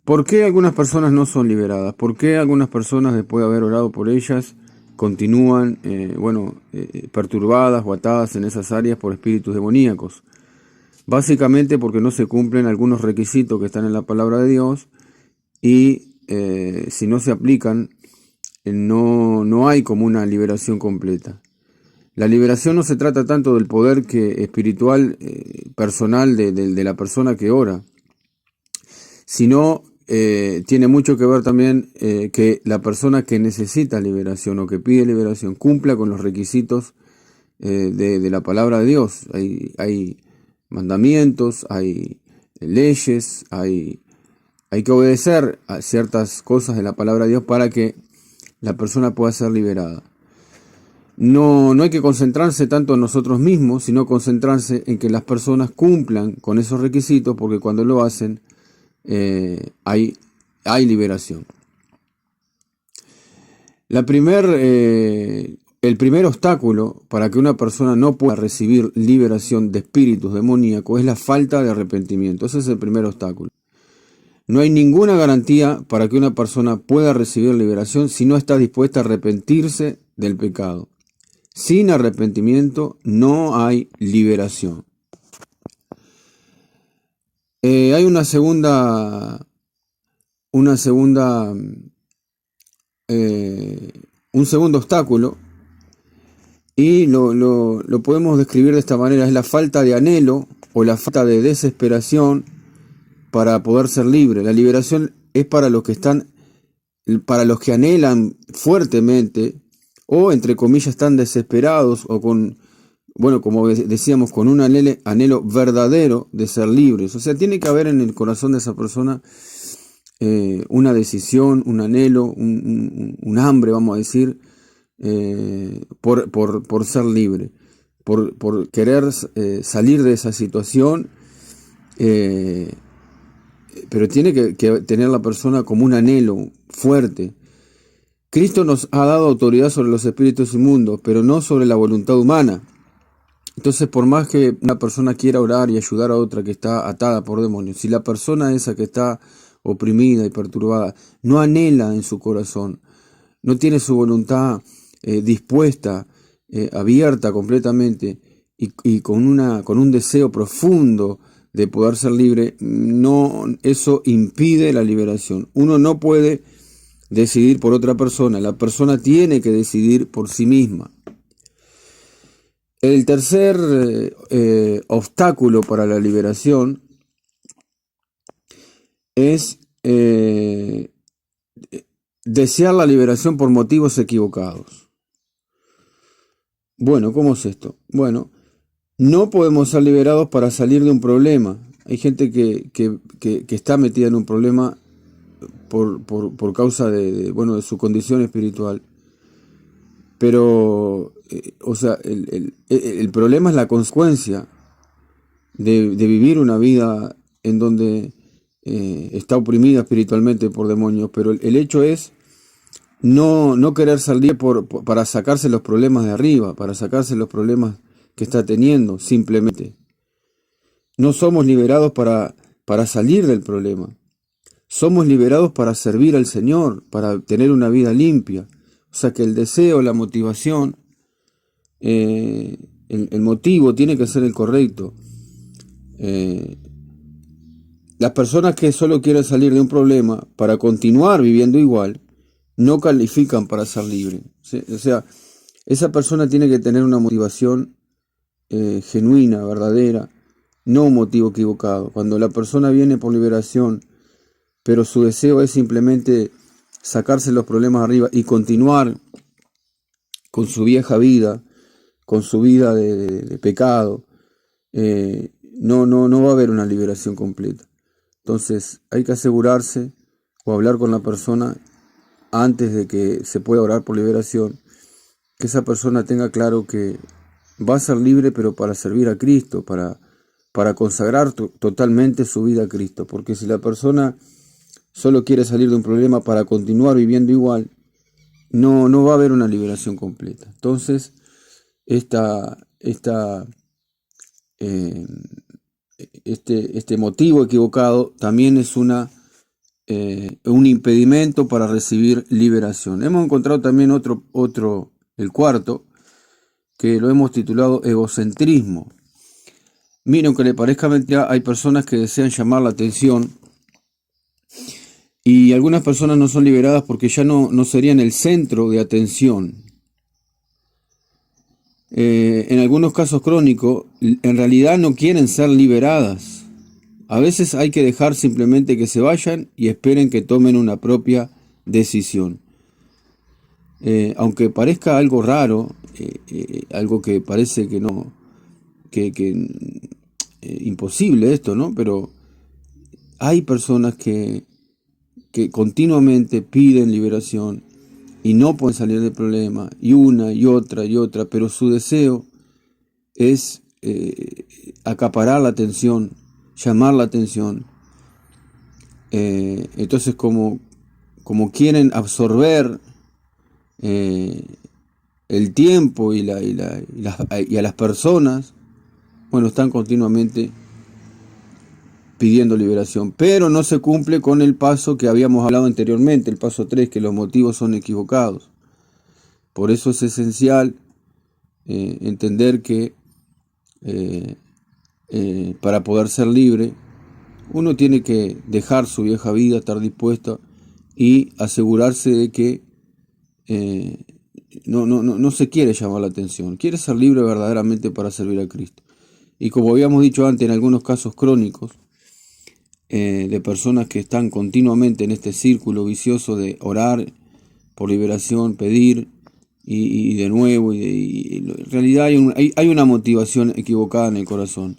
¿Por qué algunas personas no son liberadas? ¿Por qué algunas personas, después de haber orado por ellas, continúan perturbadas o atadas en esas áreas por espíritus demoníacos? Básicamente porque no se cumplen algunos requisitos que están en la palabra de Dios y si no se aplican, no hay como una liberación completa. La liberación no se trata tanto del poder espiritual personal de la persona que ora, sino tiene mucho que ver también que la persona que necesita liberación o que pide liberación cumpla con los requisitos de la palabra de Dios. Hay mandamientos, hay leyes, hay que obedecer a ciertas cosas de la palabra de Dios para que la persona pueda ser liberada. No hay que concentrarse tanto en nosotros mismos, sino concentrarse en que las personas cumplan con esos requisitos, porque cuando lo hacen, hay liberación. El primer obstáculo para que una persona no pueda recibir liberación de espíritus demoníacos es la falta de arrepentimiento. Ese es el primer obstáculo. No hay ninguna garantía para que una persona pueda recibir liberación si no está dispuesta a arrepentirse del pecado. Sin arrepentimiento no hay liberación. Hay un segundo obstáculo y lo podemos describir de esta manera: es la falta de anhelo o la falta de desesperación para poder ser libre. La liberación es para los que anhelan fuertemente o, entre comillas, están desesperados o como decíamos, con un anhelo verdadero de ser libres. O sea, tiene que haber en el corazón de esa persona una decisión, un anhelo, un hambre, vamos a decir, por ser libre, por querer salir de esa situación, pero tiene que tener la persona como un anhelo fuerte. Cristo nos ha dado autoridad sobre los espíritus inmundos, pero no sobre la voluntad humana. Entonces, por más que una persona quiera orar y ayudar a otra que está atada por demonios, si la persona esa que está oprimida y perturbada no anhela en su corazón, no tiene su voluntad dispuesta, abierta completamente y con un deseo profundo de poder ser libre, eso impide la liberación. Uno no puede decidir por otra persona, la persona tiene que decidir por sí misma. El tercer obstáculo para la liberación es desear la liberación por motivos equivocados. Bueno, ¿cómo es esto? Bueno, no podemos ser liberados para salir de un problema. Hay gente que está metida en un problema por causa de su condición espiritual. Pero, el problema es la consecuencia de vivir una vida en donde está oprimida espiritualmente por demonios. Pero el hecho es no querer salir para sacarse los problemas de arriba, para sacarse los problemas que está teniendo, simplemente. No somos liberados para salir del problema. Somos liberados para servir al Señor, para tener una vida limpia. O sea que el deseo, la motivación, el motivo tiene que ser el correcto. Las personas que solo quieren salir de un problema para continuar viviendo igual, no califican para ser libres. ¿Sí? O sea, esa persona tiene que tener una motivación genuina, verdadera, no un motivo equivocado. Cuando la persona viene por liberación, pero su deseo es simplemente sacarse los problemas arriba y continuar con su vieja vida, con su vida de pecado, no va a haber una liberación completa. Entonces hay que asegurarse o hablar con la persona antes de que se pueda orar por liberación, que esa persona tenga claro que va a ser libre, pero para servir a Cristo, para consagrar totalmente su vida a Cristo. Porque si la persona solo quiere salir de un problema para continuar viviendo igual, no va a haber una liberación completa. Entonces, este motivo equivocado también es una un impedimento para recibir liberación. Hemos encontrado también el cuarto, que lo hemos titulado egocentrismo. Miren, aunque le parezca mentira, hay personas que desean llamar la atención y algunas personas no son liberadas porque ya no serían el centro de atención. En algunos casos crónicos, en realidad no quieren ser liberadas. A veces hay que dejar simplemente que se vayan y esperen que tomen una propia decisión. Aunque parezca algo raro, algo que parece que no, imposible esto, ¿no? Pero hay personas que continuamente piden liberación y no pueden salir del problema, y una y otra, pero su deseo es acaparar la atención, llamar la atención. Entonces como quieren absorber el tiempo y a las personas, bueno, están continuamente pidiendo liberación, pero no se cumple con el paso que habíamos hablado anteriormente, el paso 3, que los motivos son equivocados. Por eso es esencial entender que para poder ser libre, uno tiene que dejar su vieja vida, estar dispuesta y asegurarse de que no se quiere llamar la atención, quiere ser libre verdaderamente para servir a Cristo. Y como habíamos dicho antes, en algunos casos crónicos, de personas que están continuamente en este círculo vicioso de orar por liberación, pedir y de nuevo, y en realidad hay una motivación equivocada en el corazón.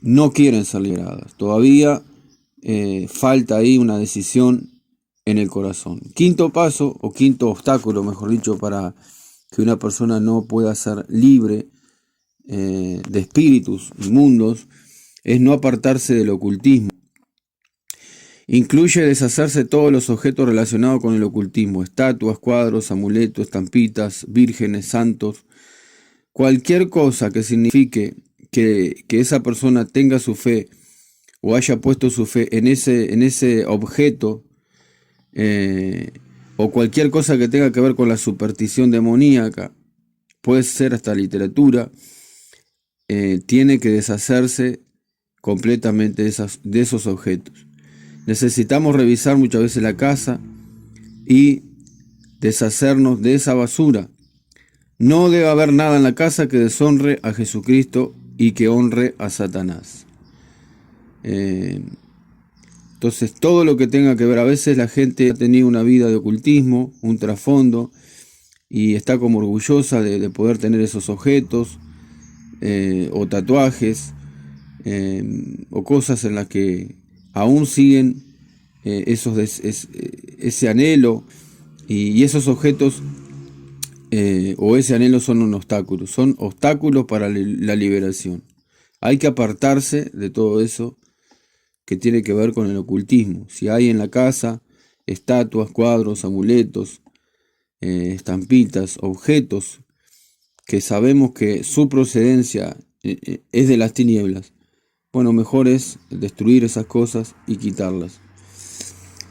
No quieren ser liberadas, todavía falta ahí una decisión en el corazón. Quinto paso, o quinto obstáculo, mejor dicho, para que una persona no pueda ser libre de espíritus inmundos, es no apartarse del ocultismo. Incluye deshacerse de todos los objetos relacionados con el ocultismo: estatuas, cuadros, amuletos, estampitas, vírgenes, santos, cualquier cosa que signifique que esa persona tenga su fe o haya puesto su fe en ese objeto, o cualquier cosa que tenga que ver con la superstición demoníaca, puede ser hasta literatura, tiene que deshacerse completamente de esos objetos. Necesitamos revisar muchas veces la casa y deshacernos de esa basura. No debe haber nada en la casa que deshonre a Jesucristo y que honre a Satanás. Entonces, todo lo que tenga que ver, a veces la gente ha tenido una vida de ocultismo, un trasfondo, y está como orgullosa de poder tener esos objetos, o tatuajes, o cosas en las que aún siguen ese anhelo, y esos objetos o ese anhelo son obstáculos para la liberación. Hay que apartarse de todo eso que tiene que ver con el ocultismo. Si hay en la casa estatuas, cuadros, amuletos, estampitas, objetos que sabemos que su procedencia es de las tinieblas, bueno, mejor es destruir esas cosas y quitarlas.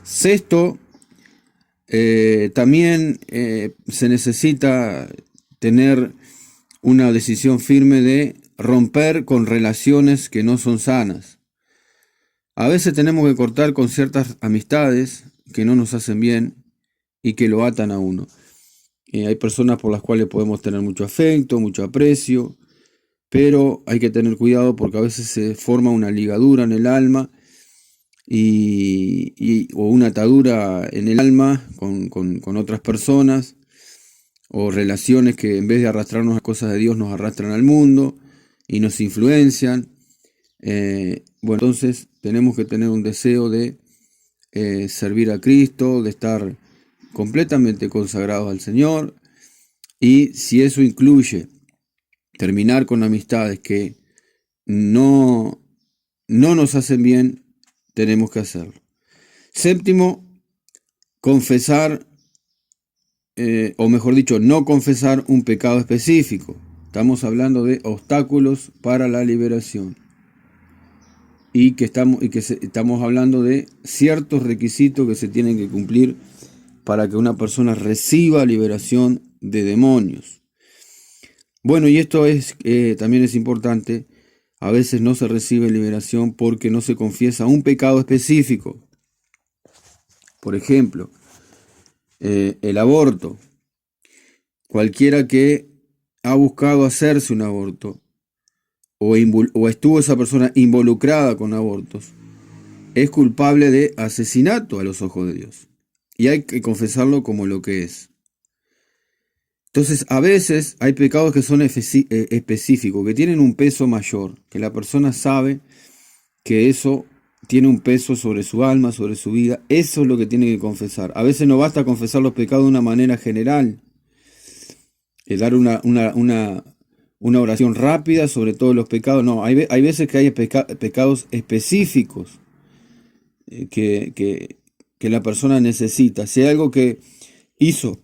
Sexto, también se necesita tener una decisión firme de romper con relaciones que no son sanas. A veces tenemos que cortar con ciertas amistades que no nos hacen bien y que lo atan a uno. Hay personas por las cuales podemos tener mucho afecto, mucho aprecio, pero hay que tener cuidado porque a veces se forma una ligadura en el alma o una atadura en el alma con otras personas, o relaciones que en vez de arrastrarnos a cosas de Dios nos arrastran al mundo y nos influencian. Bueno, entonces tenemos que tener un deseo de servir a Cristo, de estar completamente consagrados al Señor, y si eso incluye terminar con amistades que no nos hacen bien, tenemos que hacerlo. Séptimo, confesar, o mejor dicho, no confesar un pecado específico. Estamos hablando de obstáculos para la liberación. estamos hablando de ciertos requisitos que se tienen que cumplir para que una persona reciba liberación de demonios. Bueno, y esto también es importante. A veces no se recibe liberación porque no se confiesa un pecado específico. Por ejemplo, el aborto. Cualquiera que ha buscado hacerse un aborto o estuvo esa persona involucrada con abortos, es culpable de asesinato a los ojos de Dios. Y hay que confesarlo como lo que es. Entonces, a veces hay pecados que son específicos, que tienen un peso mayor, que la persona sabe que eso tiene un peso sobre su alma, sobre su vida. Eso es lo que tiene que confesar. A veces no basta confesar los pecados de una manera general, dar una oración rápida sobre todos los pecados. No, hay veces que hay pecados específicos que la persona necesita. Si hay algo que hizo,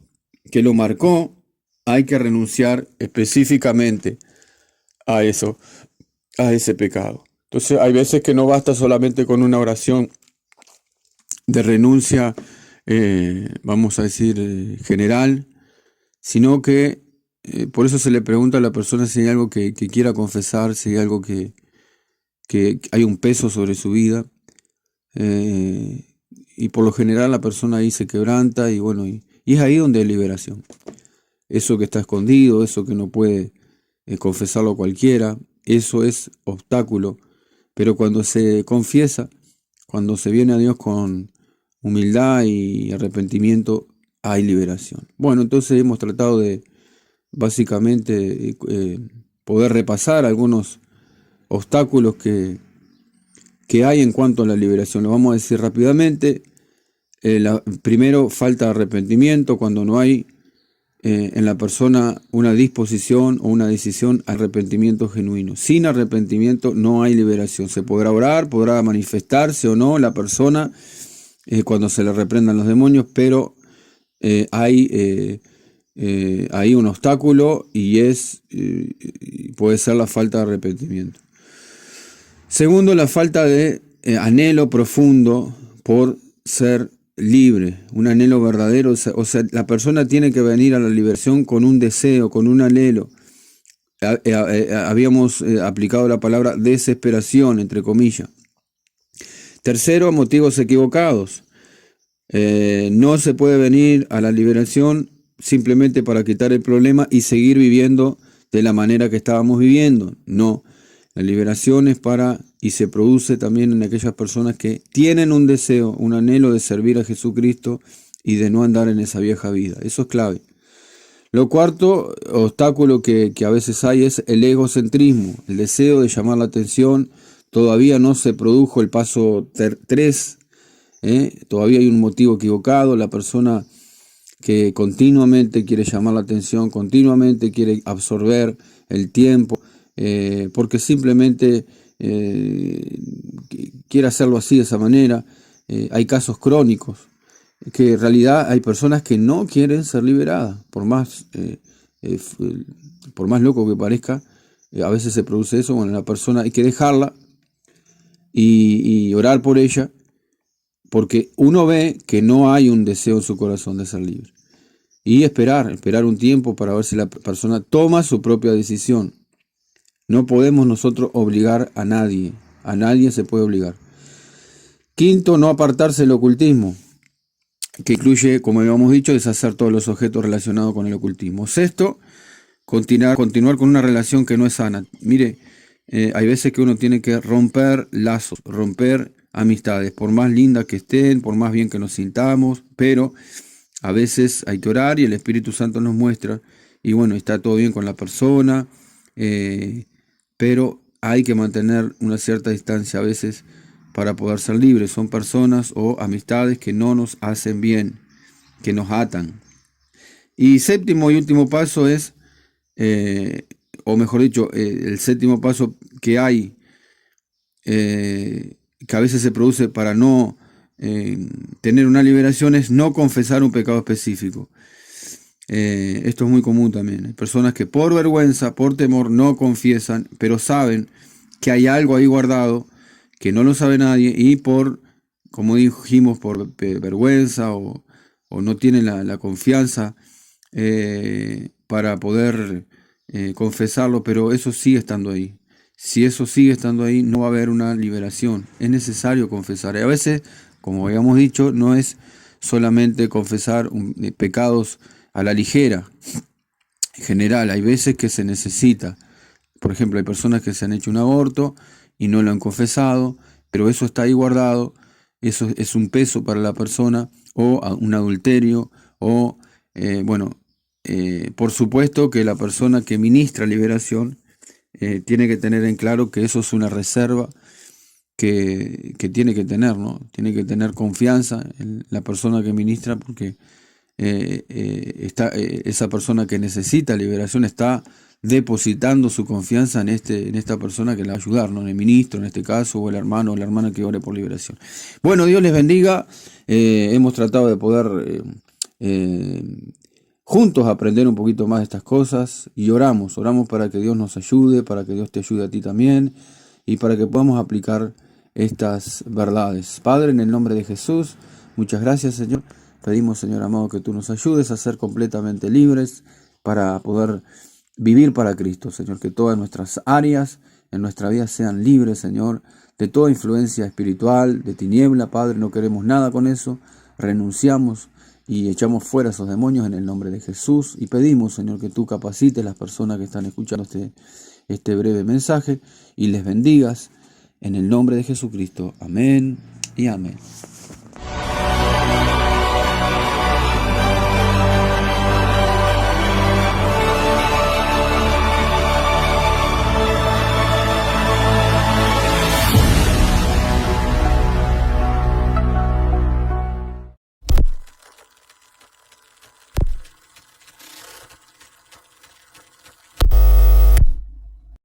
que lo marcó, hay que renunciar específicamente a eso, a ese pecado. Entonces hay veces que no basta solamente con una oración de renuncia, vamos a decir, general, sino que por eso se le pregunta a la persona si hay algo que quiera confesar, si hay algo que hay un peso sobre su vida. Y por lo general la persona ahí se quebranta y bueno, y es ahí donde hay liberación. Eso que está escondido, eso que no puede confesarlo cualquiera, eso es obstáculo. Pero cuando se confiesa, cuando se viene a Dios con humildad y arrepentimiento, hay liberación. Bueno, entonces hemos tratado de básicamente poder repasar algunos obstáculos que hay en cuanto a la liberación. Lo vamos a decir rápidamente. Primero, falta de arrepentimiento, cuando no hay en la persona una disposición o una decisión a arrepentimiento genuino. Sin arrepentimiento no hay liberación. Se podrá orar, podrá manifestarse o no la persona cuando se le reprendan los demonios, pero hay un obstáculo y puede ser la falta de arrepentimiento. Segundo, la falta de anhelo profundo por ser libre, un anhelo verdadero. O sea, la persona tiene que venir a la liberación con un deseo, con un anhelo. Habíamos aplicado la palabra desesperación, entre comillas. Tercero, motivos equivocados. No se puede venir a la liberación simplemente para quitar el problema y seguir viviendo de la manera que estábamos viviendo. No, la liberación es y se produce también en aquellas personas que tienen un deseo, un anhelo de servir a Jesucristo y de no andar en esa vieja vida. Eso es clave. Lo cuarto obstáculo que a veces hay es el egocentrismo, el deseo de llamar la atención. Todavía no se produjo el paso 3, todavía hay un motivo equivocado. La persona que continuamente quiere llamar la atención, continuamente quiere absorber el tiempo, porque simplemente quiere hacerlo así, de esa manera. Hay casos crónicos, que en realidad hay personas que no quieren ser liberadas, por más loco que parezca, a veces se produce eso. Bueno, la persona hay que dejarla y orar por ella, porque uno ve que no hay un deseo en su corazón de ser libre. Y esperar un tiempo para ver si la persona toma su propia decisión. No podemos nosotros obligar a nadie se puede obligar. Quinto, no apartarse del ocultismo, que incluye, como habíamos dicho, deshacer todos los objetos relacionados con el ocultismo. Sexto, continuar con una relación que no es sana. Mire, hay veces que uno tiene que romper lazos, romper amistades, por más lindas que estén, por más bien que nos sintamos, pero a veces hay que orar y el Espíritu Santo nos muestra, y bueno, está todo bien con la persona, pero hay que mantener una cierta distancia a veces para poder ser libres. Son personas o amistades que no nos hacen bien, que nos atan. Y séptimo y último paso es, o mejor dicho, el séptimo paso que hay, que a veces se produce para no tener una liberación, es no confesar un pecado específico. Esto es muy común también. Hay personas que por vergüenza, por temor, no confiesan, pero saben que hay algo ahí guardado que no lo sabe nadie y como dijimos, por vergüenza o no tienen la confianza para poder confesarlo, pero eso sigue estando ahí. Si eso sigue estando ahí, no va a haber una liberación. Es necesario confesar. Y a veces, como habíamos dicho, no es solamente confesar pecados a la ligera. En general, hay veces que se necesita. Por ejemplo, hay personas que se han hecho un aborto y no lo han confesado, pero eso está ahí guardado. Eso es un peso para la persona, o un adulterio, o por supuesto que la persona que ministra liberación tiene que tener en claro que eso es una reserva que tiene que tener, ¿no? Tiene que tener confianza en la persona que ministra, porque esa persona que necesita liberación está depositando su confianza en esta persona que le va a ayudar, ¿no? En el ministro, en este caso, o el hermano o la hermana que ore por liberación. Bueno, Dios les bendiga. Hemos tratado de poder juntos aprender un poquito más de estas cosas, y oramos para que Dios nos ayude, para que Dios te ayude a ti también, y para que podamos aplicar estas verdades. Padre, en el nombre de Jesús, muchas gracias, Señor. Pedimos, Señor amado, que tú nos ayudes a ser completamente libres para poder vivir para Cristo, Señor. Que todas nuestras áreas en nuestra vida sean libres, Señor, de toda influencia espiritual, de tiniebla, Padre. No queremos nada con eso. Renunciamos y echamos fuera esos demonios en el nombre de Jesús. Y pedimos, Señor, que tú capacites a las personas que están escuchando este breve mensaje y les bendigas en el nombre de Jesucristo. Amén y amén.